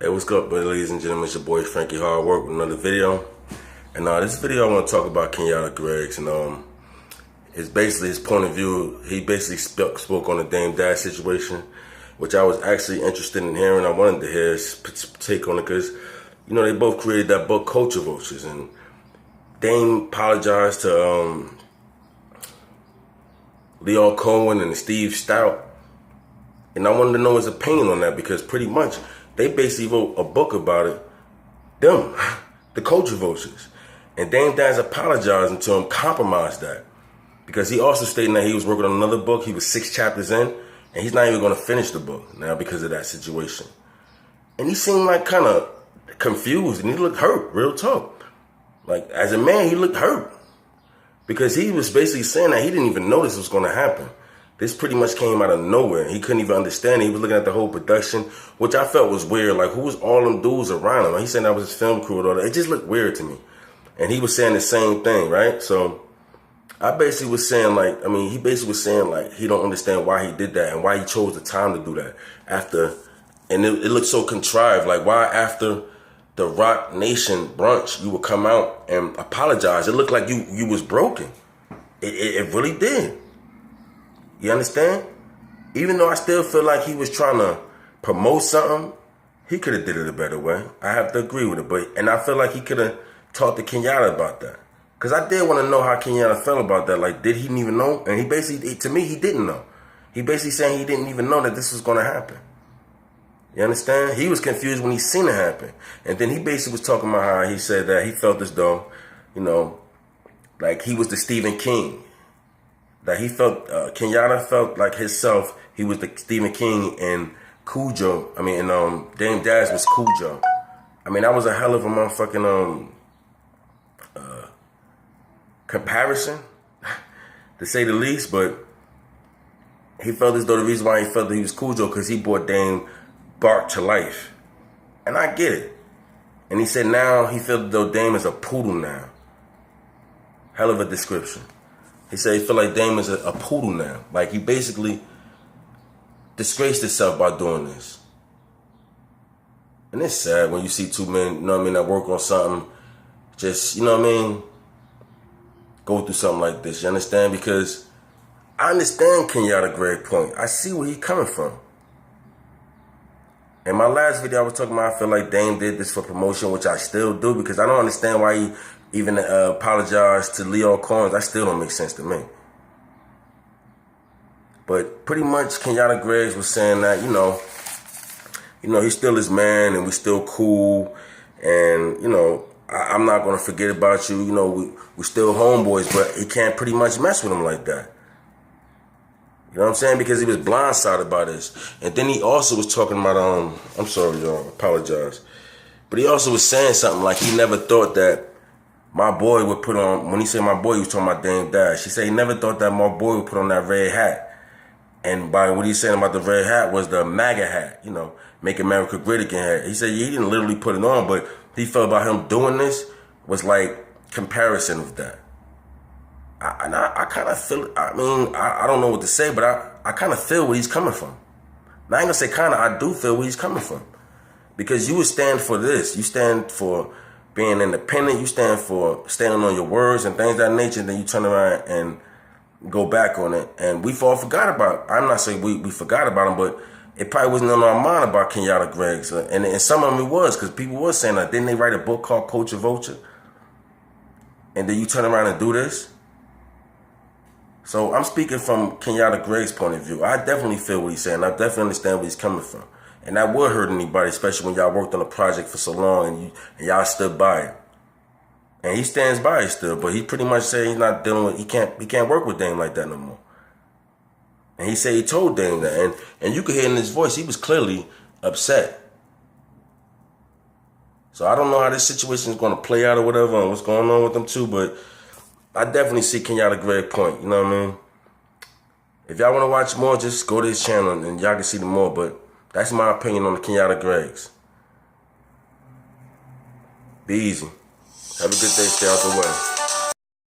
Hey, what's up, ladies and gentlemen? It's your boy Frankiehardworkshow with another video. And this video I want to talk about Kenyatta Greggs, and it's basically his point of view. He basically spoke on the Dame Dash situation, which I was actually interested in hearing. I wanted to hear his take on it because, you know, they both created that book, Culture Vultures, and Dame apologized to Lyor Cohen and Steve Stout, and I wanted to know his opinion on that because pretty much they basically wrote a book about it, them, the Culture Vultures. And Dame Dash apologizing to him, compromised that. Because he also stated that he was working on another book. He was 6 chapters in, and he's not even going to finish the book now because of that situation. And he seemed like kind of confused, and he looked hurt, real talk. Like, as a man, he looked hurt. Because he was basically saying that he didn't even know this was going to happen. This pretty much came out of nowhere. He couldn't even understand it. He was looking at the whole production, which I felt was weird. Like, who was all them dudes around him? He said that was his film crew and all that. It just looked weird to me. And he was saying the same thing, right? So I basically was saying, like, he basically was saying, like, he don't understand why he did that and why he chose the time to do that after. And it looked so contrived. Like, why after the Rock Nation brunch, you would come out and apologize? It looked like you was broken. It really did. You understand? Even though I still feel like he was trying to promote something, he could have did it a better way. I have to agree with it. And I feel like he could have talked to Kenyatta about that. Because I did want to know how Kenyatta felt about that. Like, did he even know? And he basically, to me, he didn't know. He basically saying he didn't even know that this was going to happen. You understand? He was confused when he seen it happen. And then he basically was talking about how he said that he felt as though, you know, like he was the Stephen King. That he felt, Kenyatta felt like himself, he was the Stephen King and Cujo. Dame Dash was Cujo. That was a hell of a motherfucking comparison, to say the least. But he felt as though the reason why he felt that he was Cujo because he brought Dame Bark to life. And I get it. And he said now he felt as though Dame is a poodle now. Hell of a description. He said he felt like Dame is a poodle now. Like, he basically disgraced himself by doing this. And it's sad when you see two men, you know what I mean, that work on something, just, you know what I mean, go through something like this. You understand? Because I understand Kenyatta Greggs' point. I see where he's coming from. In my last video, I was talking about I feel like Dame did this for promotion, which I still do, because I don't understand why he even apologized to Lyor Cohen. That still don't make sense to me. But pretty much Kenyatta Greggs was saying that, you know, he's still his man and we still cool. And, you know, I'm not going to forget about you. You know, we still homeboys, but he can't pretty much mess with him like that. You know what I'm saying? Because he was blindsided by this. And then he also was talking about, I'm sorry, y'all, apologize. But he also was saying something like he never thought that my boy would put on, when he said my boy, he was talking about Dame Dash. He said he never thought that my boy would put on that red hat. And by what he's saying about the red hat was the MAGA hat, you know, Make America Great Again hat. He said he didn't literally put it on, but he felt about him doing this was like comparison of that. I kind of feel, I don't know what to say, but I kind of feel where he's coming from. Now, I ain't gonna say kind of, I do feel where he's coming from. Because you would stand for this. You stand for being independent. You stand for standing on your words and things of that nature. And then you turn around and go back on it. And we all forgot about, I'm not saying we forgot about him, but it probably wasn't on our mind about Kenyatta Greggs. And some of them it was, because people were saying that. Didn't they write a book called Culture Vulture? And then you turn around and do this? So I'm speaking from Kenyatta Greggs' point of view. I definitely feel what he's saying. I definitely understand where he's coming from. And that would hurt anybody, especially when y'all worked on a project for so long and y'all stood by it. And he stands by it still, but he pretty much said he's not dealing with, he can't work with Dame like that no more. And he said he told Dame that. And you could hear in his voice, he was clearly upset. So I don't know how this situation is going to play out or whatever and what's going on with them too, but I definitely see Kenyatta Greggs' point, you know what I mean? If y'all want to watch more, just go to his channel and y'all can see the more, but that's my opinion on the Kenyatta Greggs. Be easy. Have a good day. Stay out the way.